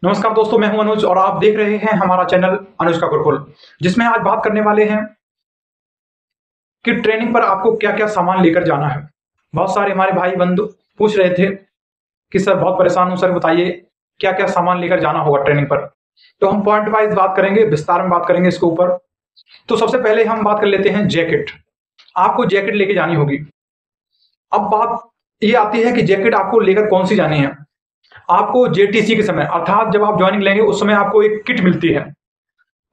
नमस्कार दोस्तों, मैं हूं अनुज और आप देख रहे हैं हमारा चैनल अनुज का गुरुकुल, जिसमें आज बात करने वाले हैं कि ट्रेनिंग पर आपको क्या-क्या सामान लेकर जाना है। बहुत सारे हमारे भाई बंधु पूछ रहे थे कि सर बहुत परेशान हूं, सर बताइए क्या-क्या सामान लेकर जाना होगा ट्रेनिंग पर। तो हम पॉइंट वाइज बात करेंगे, विस्तार में बात करेंगे इसके ऊपर। तो सबसे पहले हम बात कर लेते हैं जैकेट। आपको जैकेट लेके जानी होगी। अब बात ये आती है कि जैकेट आपको लेकर कौन सी जानी है। आपको जेटीसी के समय अर्थात जब आप ज्वाइनिंग लेंगे उस समय आपको एक किट मिलती है।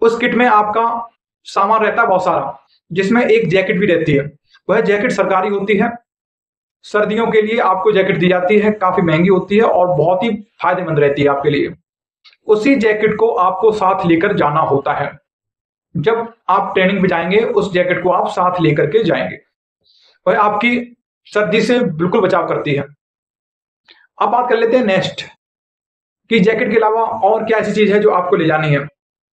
उस किट में आपका सामान रहता है बहुत सारा, जिसमें एक जैकेट भी रहती है। वह जैकेट सरकारी होती है। सर्दियों के लिए आपको जैकेट दी जाती है, काफी महंगी होती है और बहुत ही फायदेमंद रहती है आपके लिए। उसी जैकेट को आपको साथ लेकर जाना होता है। जब आप ट्रेनिंग पे जाएंगे उस जैकेट को आप साथ लेकर के जाएंगे। वह आपकी सर्दी से बिल्कुल बचाव करती है। अब बात कर लेते हैं नेक्स्ट कि जैकेट के अलावा और क्या ऐसी चीज है जो आपको ले जानी है।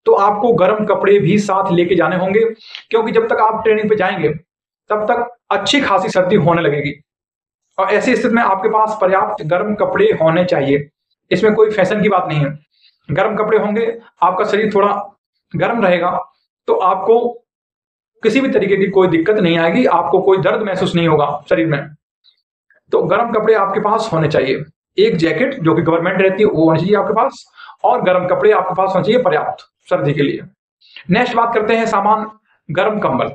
तो आपको गर्म कपड़े भी साथ लेके जाने होंगे, क्योंकि जब तक आप ट्रेनिंग पे जाएंगे तब तक अच्छी खासी सर्दी होने लगेगी और ऐसी स्थिति में आपके पास पर्याप्त गर्म कपड़े होने चाहिए। इसमें कोई फैशन की बात नहीं है। गर्म कपड़े होंगे, आपका शरीर थोड़ा गर्म रहेगा, तो आपको किसी भी तरीके की कोई दिक्कत नहीं आएगी, आपको कोई दर्द महसूस नहीं होगा शरीर में। तो गर्म कपड़े आपके पास होने चाहिए। एक जैकेट जो कि गवर्नमेंट रहती है वो होनी चाहिए आपके पास, और गर्म कपड़े आपके पास होने चाहिए पर्याप्त सर्दी के लिए। नेक्स्ट बात करते हैं सामान, गर्म कंबल।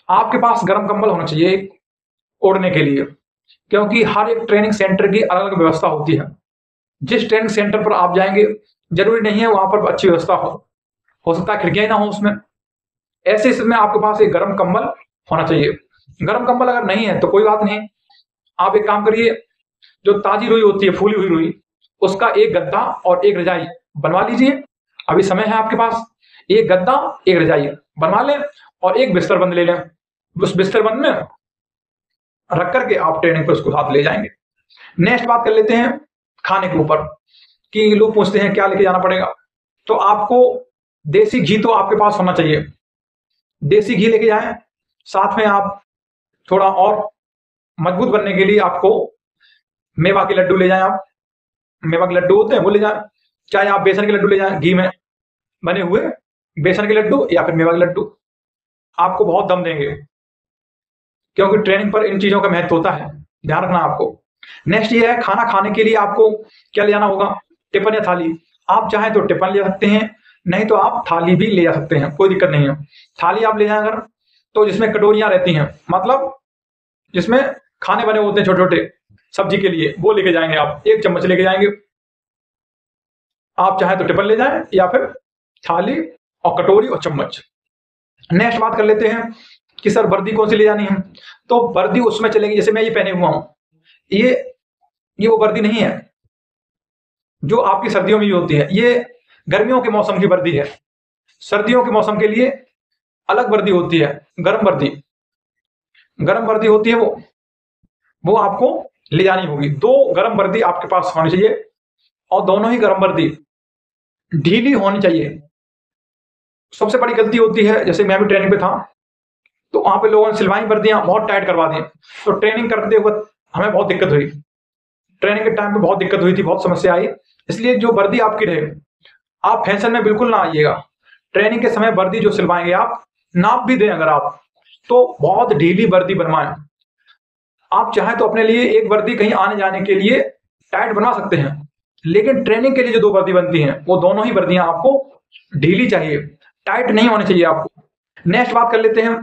आपके पास गर्म कंबल होना चाहिए ओढ़ने के लिए, क्योंकि हर एक ट्रेनिंग सेंटर की अलग अलग व्यवस्था होती है। जिस ट्रेनिंग सेंटर पर आप जाएंगे जरूरी नहीं है वहां पर अच्छी व्यवस्था हो सकता है खिड़कियां ना हो उसमें। ऐसे स्थिति में आपके पास एक गर्म कंबल होना चाहिए। गर्म कंबल अगर नहीं है तो कोई बात नहीं, आप एक काम करिए, जो ताजी रुई होती है, फूली हुई रुई, उसका एक गद्दा और एक रजाई बनवा लीजिए। अभी समय है आपके पास। एक गद्दा, एक रजाई बनवा लें और एक बिस्तर बंद ले लें। उस बिस्तर बंद में रख करके आप ट्रेनिंग पर उसको साथ ले जाएंगे। नेक्स्ट बात कर लेते हैं खाने के ऊपर, कि लोग पूछते हैं क्या लेके जाना पड़ेगा। तो आपको देसी घी तो आपके पास होना चाहिए। देसी घी लेके जाएं। साथ में आप थोड़ा और मजबूत बनने के लिए आपको मेवा के लड्डू ले जाएं। आप मेवा के लड्डू होते हैं वो ले जाएं, चाहे आप बेसन के लड्डू ले जाएं, घी में बने हुए बेसन के लड्डू या फिर मेवा के लड्डू आपको बहुत दम देंगे, क्योंकि ट्रेनिंग पर इन चीजों का महत्व होता है, ध्यान रखना आपको। नेक्स्ट ये है खाना खाने के लिए आपको क्या ले जाना होगा, टिफिन या थाली। आप चाहें तो टिफिन ले सकते हैं, नहीं तो आप थाली भी ले जा सकते हैं, कोई दिक्कत नहीं है। थाली आप ले जाएं अगर, तो जिसमें कटोरियां रहती हैं, मतलब जिसमें खाने बने होते हैं छोटे छोटे सब्जी के लिए, वो लेके जाएंगे। आप एक चम्मच लेके जाएंगे। आप चाहें तो टिफिन ले जाएं या फिर थाली और कटोरी और चम्मच। नेक्स्ट बात कर लेते हैं कि सर वर्दी कौन सी ले जानी है। तो वर्दी उसमें चलेगी, जैसे मैं ये पहने हुआ हूं, ये ये वो वर्दी नहीं है जो आपकी सर्दियों में भी होती है। ये गर्मियों के मौसम की वर्दी है। सर्दियों के मौसम के लिए अलग वर्दी होती है, गर्म वर्दी। गर्म वर्दी होती है वो आपको ले जानी होगी। दो गर्म वर्दी आपके पास होनी चाहिए और दोनों ही गर्म वर्दी ढीली होनी चाहिए। सबसे बड़ी गलती होती है, जैसे मैं भी ट्रेनिंग पे था तो वहां पे लोगों ने सिलवाई वर्दियां बहुत टाइट करवा दी, तो ट्रेनिंग करते वक्त हमें बहुत दिक्कत हुई। ट्रेनिंग के टाइम पे बहुत दिक्कत हुई थी, बहुत समस्या आई। इसलिए जो वर्दी आपकी रहे, आप फैशन में बिल्कुल ना आइएगा। ट्रेनिंग के समय वर्दी जो सिलवाएंगे आप, नाप भी दें अगर आप, तो बहुत ढीली वर्दी बनवाएं। आप चाहें तो अपने लिए एक वर्दी कहीं आने जाने के लिए टाइट बनवा सकते हैं, लेकिन ट्रेनिंग के लिए जो दो वर्दी बनती हैं वो दोनों ही वर्दियां आपको ढीली चाहिए, टाइट नहीं होनी चाहिए आपको। नेक्स्ट बात कर लेते हैं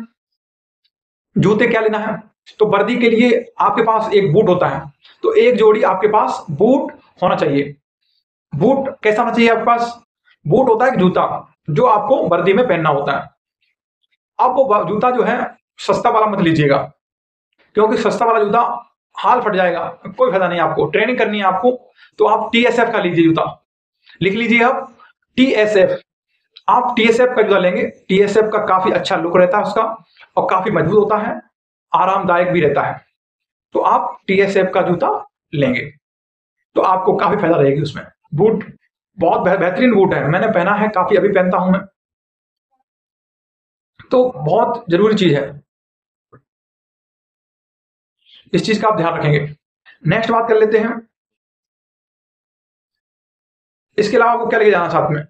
जूते क्या लेना है। तो वर्दी के लिए आपके पास एक बूट होता है, तो एक जोड़ी आपके पास बूट होना चाहिए। बूट कैसा होना चाहिए आपके पास, बूट होता है एक जूता जो आपको वर्दी में पहनना होता है। अब वो जूता जो है सस्ता वाला मत लीजिएगा, क्योंकि सस्ता वाला जूता हाल फट जाएगा, कोई फायदा नहीं। आपको ट्रेनिंग करनी है आपको, तो आप टीएसएफ का लीजिए जूता। लिख लीजिए आप टीएसएफ। आप टीएसएफ का जूता लेंगे, टीएसएफ का काफी अच्छा लुक रहता है उसका और काफी मजबूत होता है, आरामदायक भी रहता है। तो आप टीएसएफ का जूता लेंगे तो आपको काफी फायदा रहेगी उसमें। बूट बहुत बेहतरीन बूट है, मैंने पहना है, काफी अभी पहनता हूं मैं, तो बहुत जरूरी चीज है, इस चीज का आप ध्यान रखेंगे। नेक्स्ट बात कर लेते हैं इसके अलावा आपको क्या लेके जाना साथ में?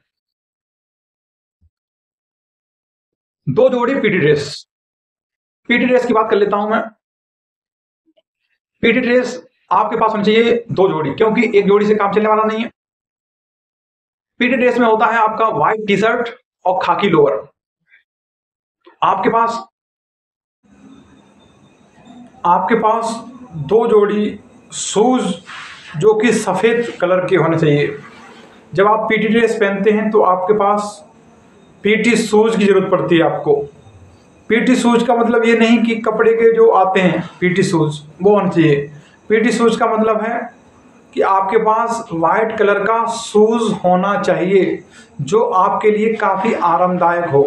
2 जोड़ी पीटी ड्रेस। पीटी ड्रेस की बात कर लेता हूं मैं। पीटी ड्रेस आपके पास होनी चाहिए 2 जोड़ी, क्योंकि एक जोड़ी से काम चलने वाला नहीं है। पीटी ड्रेस में होता है आपका व्हाइट टी शर्ट और खाकी लोअर। आपके पास 2 जोड़ी शूज जो कि सफेद कलर के होने चाहिए। जब आप पीटी ड्रेस पहनते हैं तो आपके पास पीटी शूज की जरूरत पड़ती है आपको। पीटी शूज का मतलब ये नहीं कि कपड़े के जो आते हैं पीटी शूज वो होने चाहिए। पीटी शूज का मतलब है कि आपके पास वाइट कलर का शूज होना चाहिए जो आपके लिए काफ़ी आरामदायक हो।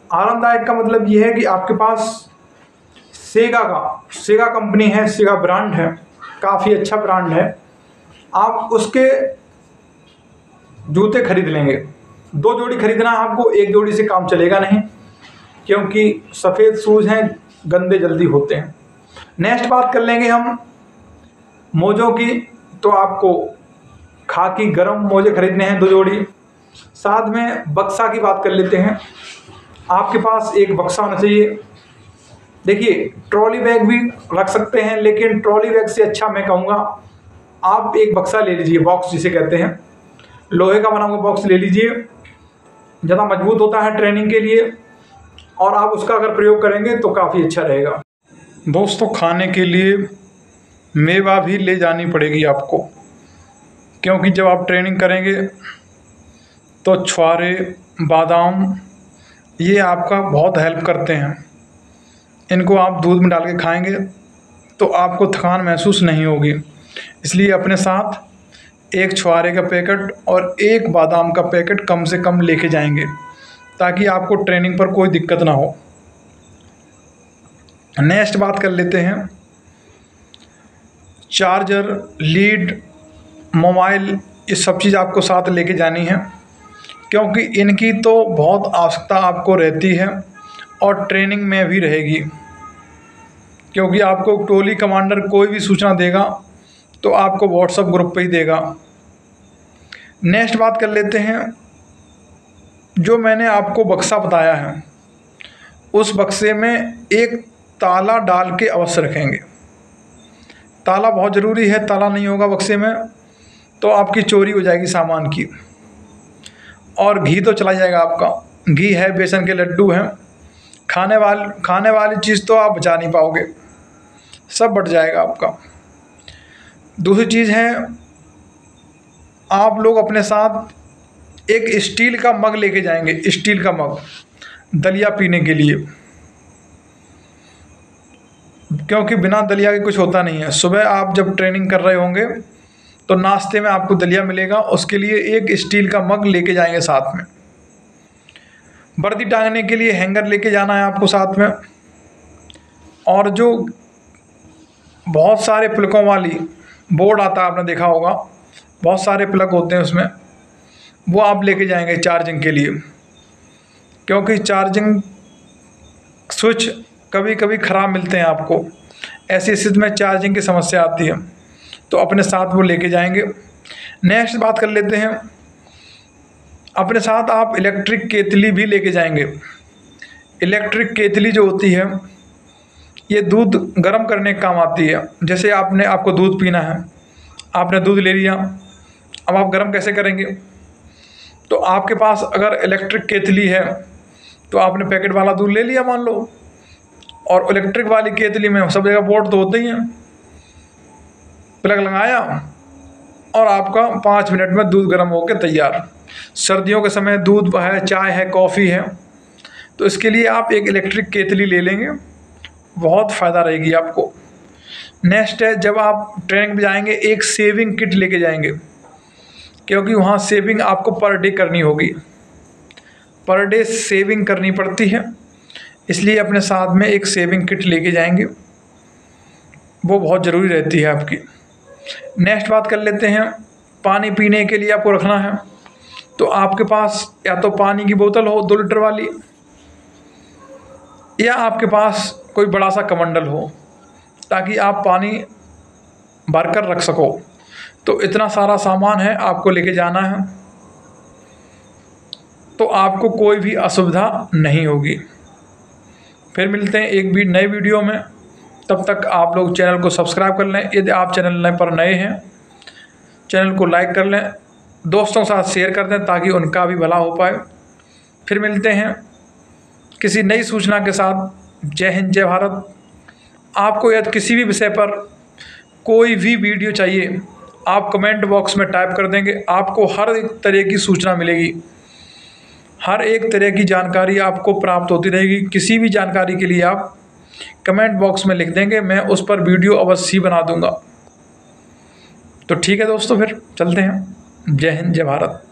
आरामदायक का मतलब ये है कि आपके पास सेगा कंपनी है, सेगा ब्रांड है, काफ़ी अच्छा ब्रांड है। आप उसके जूते खरीद लेंगे। 2 जोड़ी खरीदना है आपको, एक जोड़ी से काम चलेगा नहीं, क्योंकि सफ़ेद शूज़ हैं, गंदे जल्दी होते हैं। नेक्स्ट बात कर लेंगे हम मोजों की। तो आपको खाकी गरम मोजे खरीदने हैं 2 जोड़ी। साथ में बक्सा की बात कर लेते हैं। आपके पास एक बक्सा होना चाहिए। देखिए, ट्रॉली बैग भी रख सकते हैं, लेकिन ट्रॉली बैग से अच्छा मैं कहूँगा आप एक बक्सा ले लीजिए, बॉक्स जिसे कहते हैं, लोहे का बना हुआ बॉक्स ले लीजिए। ज़्यादा मजबूत होता है ट्रेनिंग के लिए, और आप उसका अगर प्रयोग करेंगे तो काफ़ी अच्छा रहेगा। दोस्तों, खाने के लिए मेवा भी ले जानी पड़ेगी आपको, क्योंकि जब आप ट्रेनिंग करेंगे तो छुहारे, बादाम ये आपका बहुत हेल्प करते हैं। इनको आप दूध में डाल के खाएंगे तो आपको थकान महसूस नहीं होगी। इसलिए अपने साथ एक छुहारे का पैकेट और एक बादाम का पैकेट कम से कम लेके जाएंगे, ताकि आपको ट्रेनिंग पर कोई दिक्कत ना हो। नेक्स्ट बात कर लेते हैं चार्जर, लीड, मोबाइल, ये सब चीज़ आपको साथ लेके जानी है, क्योंकि इनकी तो बहुत आवश्यकता आपको रहती है और ट्रेनिंग में भी रहेगी। क्योंकि आपको टोली कमांडर कोई भी सूचना देगा तो आपको व्हाट्सएप ग्रुप पे ही देगा। नेक्स्ट बात कर लेते हैं, जो मैंने आपको बक्सा बताया है उस बक्से में एक ताला डाल के अवश्य रखेंगे। ताला बहुत ज़रूरी है, ताला नहीं होगा बक्से में तो आपकी चोरी हो जाएगी सामान की। और घी तो चला जाएगा आपका, घी है, बेसन के लड्डू हैं, खाने वाली चीज़ तो आप बचा नहीं पाओगे, सब बट जाएगा आपका। दूसरी चीज़ है, आप लोग अपने साथ एक स्टील का मग लेके जाएंगे, स्टील का मग दलिया पीने के लिए, क्योंकि बिना दलिया के कुछ होता नहीं है। सुबह आप जब ट्रेनिंग कर रहे होंगे तो नाश्ते में आपको दलिया मिलेगा, उसके लिए एक स्टील का मग लेके जाएंगे साथ में। वर्दी टांगने के लिए हैंगर लेके जाना है आपको साथ में। और जो बहुत सारे प्लगों वाली बोर्ड आता है, आपने देखा होगा, बहुत सारे प्लग होते हैं उसमें, वो आप लेके जाएंगे चार्जिंग के लिए, क्योंकि चार्जिंग स्विच कभी कभी ख़राब मिलते हैं आपको। ऐसी स्थिति में चार्जिंग की समस्या आती है, तो अपने साथ वो लेके जाएंगे। नेक्स्ट बात कर लेते हैं, अपने साथ आप इलेक्ट्रिक केतली भी लेके जाएंगे। इलेक्ट्रिक केतली जो होती है ये दूध गर्म करने का काम आती है। जैसे आपको दूध पीना है, आपने दूध ले लिया, अब आप गर्म कैसे करेंगे? तो आपके पास अगर इलेक्ट्रिक केतली है तो आपने पैकेट वाला दूध ले लिया मान लो, और इलेक्ट्रिक वाली केतली में सब जगह बोर्ड तो होते ही हैं, प्लग लगाया और आपका 5 मिनट में दूध गर्म होकर तैयार। सर्दियों के समय दूध है, चाय है, कॉफ़ी है, तो इसके लिए आप एक इलेक्ट्रिक केतली ले लेंगे, बहुत फ़ायदा रहेगी आपको। नेक्स्ट है, जब आप ट्रेनिंग में जाएंगे एक सेविंग किट लेके जाएंगे, क्योंकि वहाँ सेविंग आपको पर डे करनी होगी, पर डे सेविंग करनी पड़ती है, इसलिए अपने साथ में एक सेविंग किट लेके जाएंगे, वो बहुत ज़रूरी रहती है आपकी। नेक्स्ट बात कर लेते हैं, पानी पीने के लिए आपको रखना है, तो आपके पास या तो पानी की बोतल हो 2 लीटर वाली, या आपके पास कोई बड़ा सा कमंडल हो, ताकि आप पानी भर कर रख सको। तो इतना सारा सामान है, आपको लेके जाना है, तो आपको कोई भी असुविधा नहीं होगी। फिर मिलते हैं एक भी नए वीडियो में। तब तक आप लोग चैनल को सब्सक्राइब कर लें। यदि आप चैनल पर नए हैं, चैनल को लाइक कर लें, दोस्तों के साथ शेयर कर दें ताकि उनका भी भला हो पाए। फिर मिलते हैं किसी नई सूचना के साथ। जय हिंद, जय भारत। आपको यदि किसी भी विषय पर कोई भी वीडियो चाहिए, आप कमेंट बॉक्स में टाइप कर देंगे, आपको हर एक तरह की सूचना मिलेगी, हर एक तरह की जानकारी आपको प्राप्त होती रहेगी। किसी भी जानकारी के लिए आप कमेंट बॉक्स में लिख देंगे, मैं उस पर वीडियो अवश्य बना दूंगा। तो ठीक है दोस्तों, फिर चलते हैं। जय हिंद, जय भारत।